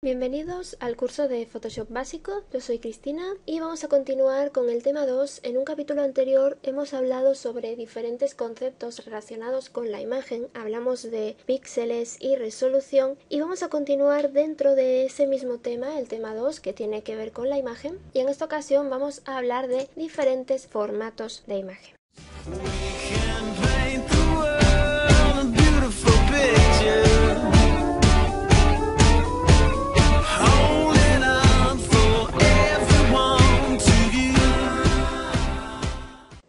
Bienvenidos al curso de Photoshop básico, yo soy Cristina y vamos a continuar con el tema 2. En un capítulo anterior hemos hablado sobre diferentes conceptos relacionados con la imagen, hablamos de píxeles y resolución y vamos a continuar dentro de ese mismo tema, el tema 2, que tiene que ver con la imagen, y en esta ocasión vamos a hablar de diferentes formatos de imagen.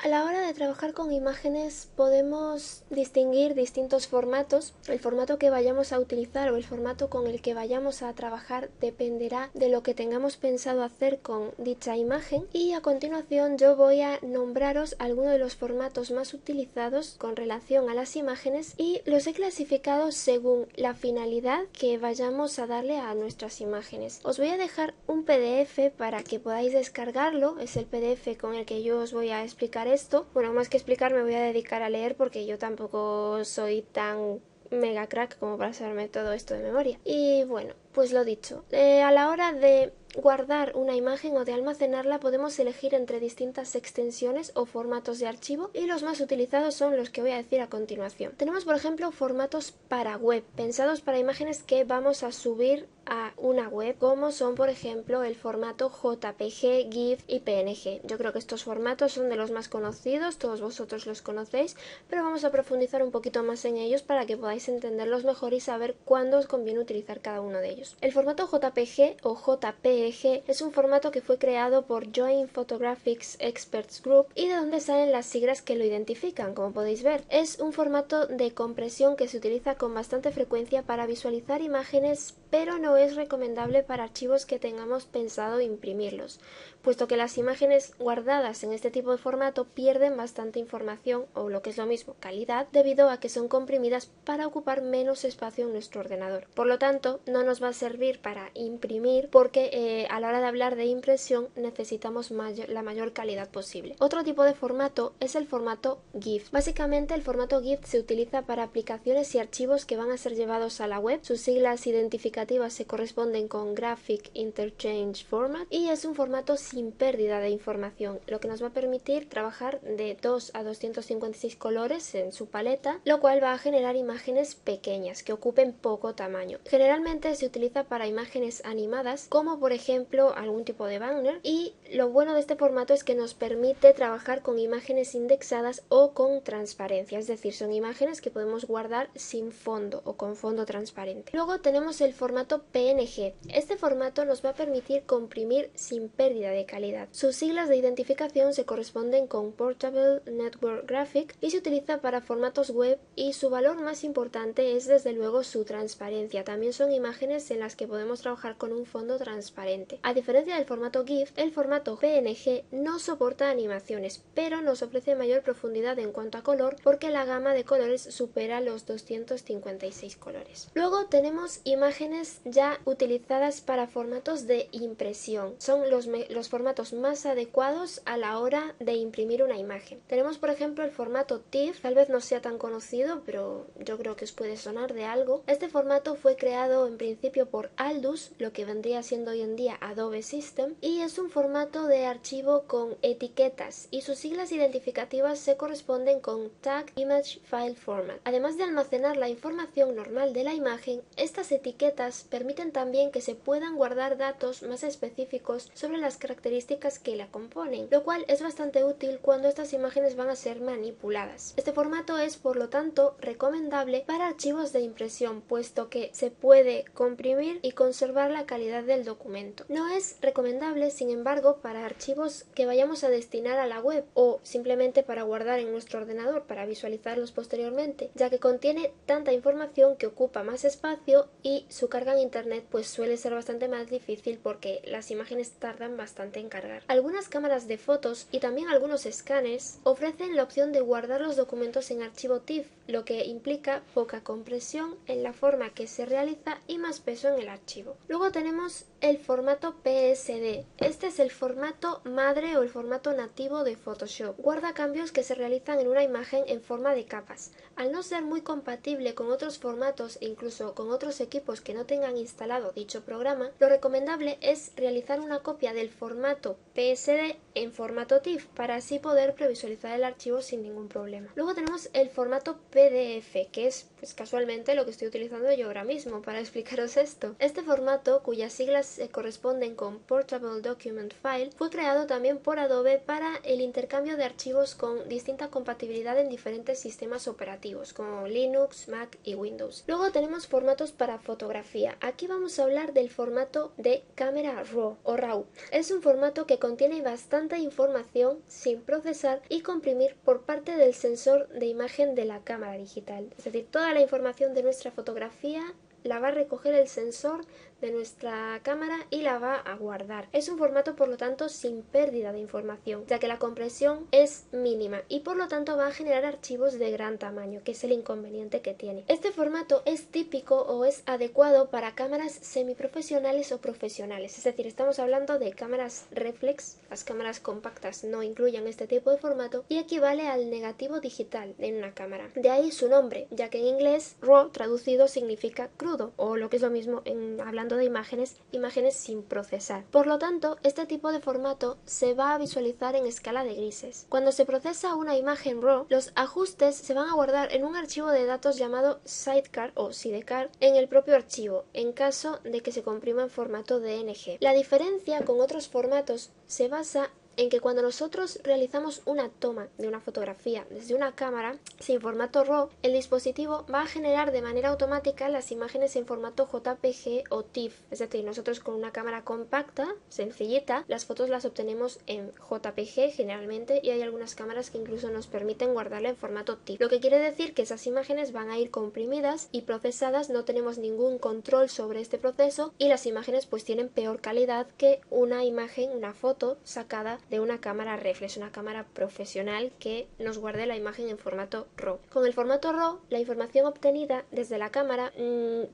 A la hora de trabajar con imágenes podemos distinguir distintos formatos. El formato que vayamos a utilizar o el formato con el que vayamos a trabajar dependerá de lo que tengamos pensado hacer con dicha imagen, y a continuación yo voy a nombraros algunos de los formatos más utilizados con relación a las imágenes y los he clasificado según la finalidad que vayamos a darle a nuestras imágenes. Os voy a dejar un PDF para que podáis descargarlo, es el PDF con el que yo os voy a explicar esto. Bueno, más que explicar me voy a dedicar a leer porque yo tampoco soy tan mega crack como para saberme todo esto de memoria. Y bueno, pues lo dicho, a la hora de guardar una imagen o de almacenarla podemos elegir entre distintas extensiones o formatos de archivo, y los más utilizados son los que voy a decir a continuación. Tenemos por ejemplo formatos para web, pensados para imágenes que vamos a subir a una web, como son por ejemplo el formato JPG, GIF y PNG. Yo creo que estos formatos son de los más conocidos, todos vosotros los conocéis, pero vamos a profundizar un poquito más en ellos para que podáis entenderlos mejor y saber cuándo os conviene utilizar cada uno de ellos. El formato JPG o JPG es un formato que fue creado por Joint Photographics Experts Group y de donde salen las siglas que lo identifican, como podéis ver. Es un formato de compresión que se utiliza con bastante frecuencia para visualizar imágenes, pero no es recomendable para archivos que tengamos pensado imprimirlos, puesto que las imágenes guardadas en este tipo de formato pierden bastante información, o lo que es lo mismo, calidad, debido a que son comprimidas para ocupar menos espacio en nuestro ordenador. Por lo tanto, no nos va a servir para imprimir porque a la hora de hablar de impresión necesitamos la mayor calidad posible. Otro tipo de formato es el formato GIF. Básicamente el formato GIF se utiliza para aplicaciones y archivos que van a ser llevados a la web. Sus siglas identificativas se corresponden con Graphic Interchange Format y es un formato sin pérdida de información, lo que nos va a permitir trabajar de 2 a 256 colores en su paleta, lo cual va a generar imágenes pequeñas que ocupen poco tamaño. Generalmente se utiliza para imágenes animadas, como por ejemplo algún tipo de banner, y lo bueno de este formato es que nos permite trabajar con imágenes indexadas o con transparencia, es decir, son imágenes que podemos guardar sin fondo o con fondo transparente. Luego tenemos el formato PNG. Este formato nos va a permitir comprimir sin pérdida de calidad. Sus siglas de identificación se corresponden con Portable Network Graphic y se utiliza para formatos web, y su valor más importante es desde luego su transparencia. También son imágenes en las que podemos trabajar con un fondo transparente. A diferencia del formato GIF, el formato PNG no soporta animaciones, pero nos ofrece mayor profundidad en cuanto a color porque la gama de colores supera los 256 colores. Luego tenemos imágenes ya utilizadas para formatos de impresión. Son los formatos más adecuados a la hora de imprimir una imagen. Tenemos por ejemplo el formato TIFF, tal vez no sea tan conocido, pero yo creo que os puede sonar de algo. Este formato fue creado en principio por Aldus, lo que vendría siendo hoy en día Adobe System, y es un formato de archivo con etiquetas y sus siglas identificativas se corresponden con Tag Image File Format. Además de almacenar la información normal de la imagen, estas etiquetas permiten también que se puedan guardar datos más específicos sobre las características que la componen, lo cual es bastante útil cuando estas imágenes van a ser manipuladas. Este formato es por lo tanto recomendable para archivos de impresión, puesto que se puede comprimir y conservar la calidad del documento. No es recomendable, sin embargo, para archivos que vayamos a destinar a la web o simplemente para guardar en nuestro ordenador para visualizarlos posteriormente, ya que contiene tanta información que ocupa más espacio y su carga en internet pues suele ser bastante más difícil porque las imágenes tardan bastante en cargar. Algunas cámaras de fotos y también algunos escáneres ofrecen la opción de guardar los documentos en archivo TIFF, lo que implica poca compresión en la forma que se realiza y más peso en el archivo. Luego tenemos el formato PSD. Este es el formato madre o el formato nativo de Photoshop. Guarda cambios que se realizan en una imagen en forma de capas. Al no ser muy compatible con otros formatos e incluso con otros equipos que no tengan instalado dicho programa, lo recomendable es realizar una copia del formato PSD en formato TIFF para así poder previsualizar el archivo sin ningún problema. Luego tenemos el formato PDF, que es pues casualmente lo que estoy utilizando yo ahora mismo para explicaros esto. Este formato, cuyas siglas se corresponden con Portable Document File, fue creado también por Adobe para el intercambio de archivos con distinta compatibilidad en diferentes sistemas operativos como Linux, Mac y Windows. Luego tenemos formatos para fotografía. Aquí vamos a hablar del formato de cámara RAW o RAW. Es un formato que contiene bastante información sin procesar y comprimir por parte del sensor de imagen de la cámara digital. Es decir, toda la información de nuestra fotografía la va a recoger el sensor de nuestra cámara y la va a guardar. Es un formato, por lo tanto, sin pérdida de información, ya que la compresión es mínima y por lo tanto va a generar archivos de gran tamaño, que es el inconveniente que tiene. Este formato es típico o es adecuado para cámaras semiprofesionales o profesionales, es decir, estamos hablando de cámaras reflex. Las cámaras compactas no incluyen este tipo de formato y equivale al negativo digital en una cámara. De ahí su nombre, ya que en inglés RAW traducido significa crudo, o lo que es lo mismo hablando de imágenes sin procesar. Por lo tanto, este tipo de formato se va a visualizar en escala de grises. Cuando se procesa una imagen RAW, los ajustes se van a guardar en un archivo de datos llamado sidecar o sidecar en el propio archivo, en caso de que se comprima en formato DNG. La diferencia con otros formatos se basa en que cuando nosotros realizamos una toma de una fotografía desde una cámara sin formato RAW, el dispositivo va a generar de manera automática las imágenes en formato JPG o TIFF. Es decir, nosotros con una cámara compacta, sencillita, las fotos las obtenemos en JPG generalmente y hay algunas cámaras que incluso nos permiten guardarla en formato TIFF. Lo que quiere decir que esas imágenes van a ir comprimidas y procesadas, no tenemos ningún control sobre este proceso y las imágenes pues tienen peor calidad que una imagen, una foto sacada de una cámara reflex, una cámara profesional que nos guarde la imagen en formato RAW. Con el formato RAW, la información obtenida desde la cámara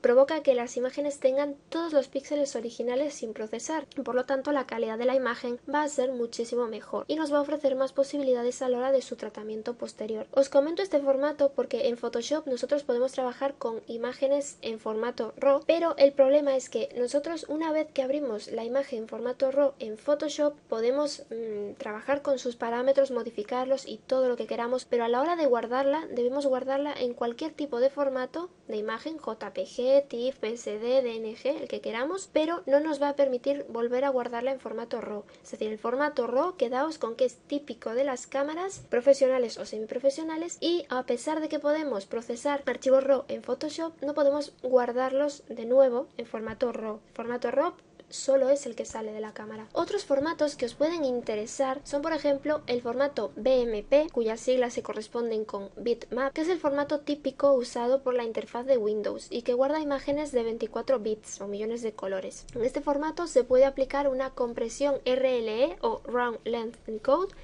provoca que las imágenes tengan todos los píxeles originales sin procesar. Por lo tanto, la calidad de la imagen va a ser muchísimo mejor y nos va a ofrecer más posibilidades a la hora de su tratamiento posterior. Os comento este formato porque en Photoshop nosotros podemos trabajar con imágenes en formato RAW, pero el problema es que nosotros una vez que abrimos la imagen en formato RAW en Photoshop podemos trabajar con sus parámetros, modificarlos y todo lo que queramos, pero a la hora de guardarla debemos guardarla en cualquier tipo de formato de imagen, JPG, TIFF, PSD, DNG, el que queramos, pero no nos va a permitir volver a guardarla en formato RAW. Es decir, el formato RAW, quedaos con que es típico de las cámaras profesionales o semiprofesionales y a pesar de que podemos procesar archivos RAW en Photoshop, no podemos guardarlos de nuevo en formato RAW. Formato RAW solo es el que sale de la cámara. Otros formatos que os pueden interesar son, por ejemplo, el formato BMP, cuyas siglas se corresponden con bitmap, que es el formato típico usado por la interfaz de Windows y que guarda imágenes de 24 bits o millones de colores. En este formato se puede aplicar una compresión RLE o Round Length Encode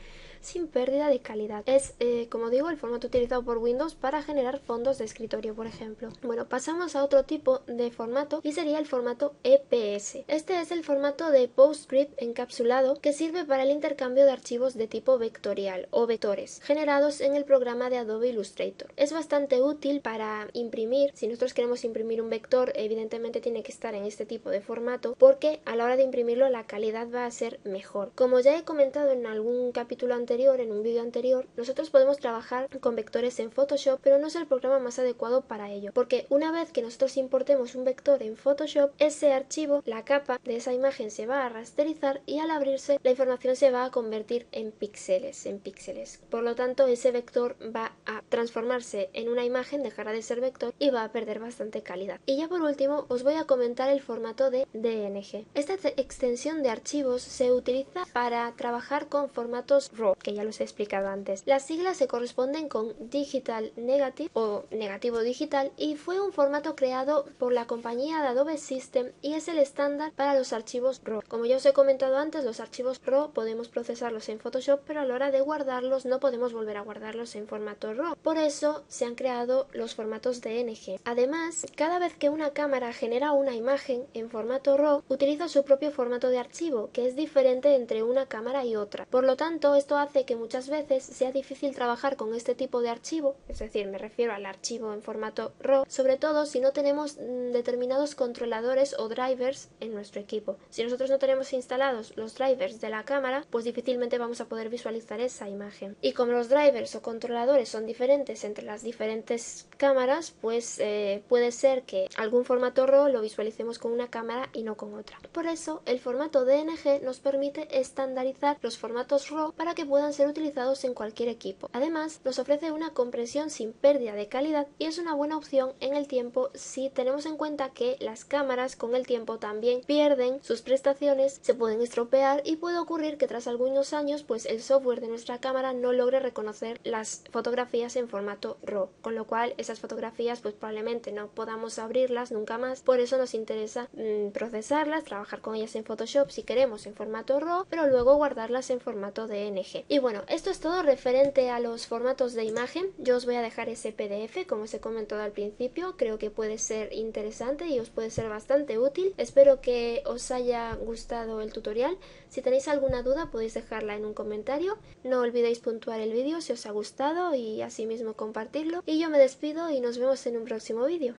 sin pérdida de calidad. Es, como digo, el formato utilizado por Windows para generar fondos de escritorio, por ejemplo. Bueno, pasamos a otro tipo de formato y sería el formato EPS. Este es el formato de PostScript encapsulado que sirve para el intercambio de archivos de tipo vectorial o vectores generados en el programa de Adobe Illustrator. Es bastante útil para imprimir. Si nosotros queremos imprimir un vector, evidentemente tiene que estar en este tipo de formato porque a la hora de imprimirlo la calidad va a ser mejor. Como ya he comentado en algún capítulo anterior, en un vídeo anterior, nosotros podemos trabajar con vectores en Photoshop, pero no es el programa más adecuado para ello, porque una vez que nosotros importemos un vector en Photoshop, ese archivo, la capa de esa imagen se va a rasterizar y al abrirse la información se va a convertir en píxeles, Por lo tanto, ese vector va a transformarse en una imagen, dejará de ser vector y va a perder bastante calidad. Y ya por último, os voy a comentar el formato de DNG. Esta extensión de archivos se utiliza para trabajar con formatos RAW, que ya los he explicado antes. Las siglas se corresponden con Digital Negative o negativo digital y fue un formato creado por la compañía de Adobe System y es el estándar para los archivos RAW. Como ya os he comentado antes, los archivos RAW podemos procesarlos en Photoshop, pero a la hora de guardarlos no podemos volver a guardarlos en formato RAW. Por eso se han creado los formatos DNG. Además, cada vez que una cámara genera una imagen en formato RAW, utiliza su propio formato de archivo, que es diferente entre una cámara y otra. Por lo tanto, esto hace hace que muchas veces sea difícil trabajar con este tipo de archivo, es decir, me refiero al archivo en formato RAW, sobre todo si no tenemos determinados controladores o drivers en nuestro equipo. Si nosotros no tenemos instalados los drivers de la cámara, pues difícilmente vamos a poder visualizar esa imagen. Y como los drivers o controladores son diferentes entre las diferentes cámaras, pues puede ser que algún formato RAW lo visualicemos con una cámara y no con otra. Por eso el formato DNG nos permite estandarizar los formatos RAW para que puedan ser utilizados en cualquier equipo. Además, nos ofrece una compresión sin pérdida de calidad y es una buena opción en el tiempo si tenemos en cuenta que las cámaras con el tiempo también pierden sus prestaciones, se pueden estropear y puede ocurrir que tras algunos años pues el software de nuestra cámara no logre reconocer las fotografías en formato RAW, con lo cual esas fotografías pues probablemente no podamos abrirlas nunca más. Por eso nos interesa procesarlas, trabajar con ellas en Photoshop si queremos en formato RAW, pero luego guardarlas en formato DNG. Y bueno, esto es todo referente a los formatos de imagen. Yo os voy a dejar ese PDF, como os he comentado al principio. Creo que puede ser interesante y os puede ser bastante útil. Espero que os haya gustado el tutorial. Si tenéis alguna duda podéis dejarla en un comentario. No olvidéis puntuar el vídeo si os ha gustado y asimismo compartirlo. Y yo me despido y nos vemos en un próximo vídeo.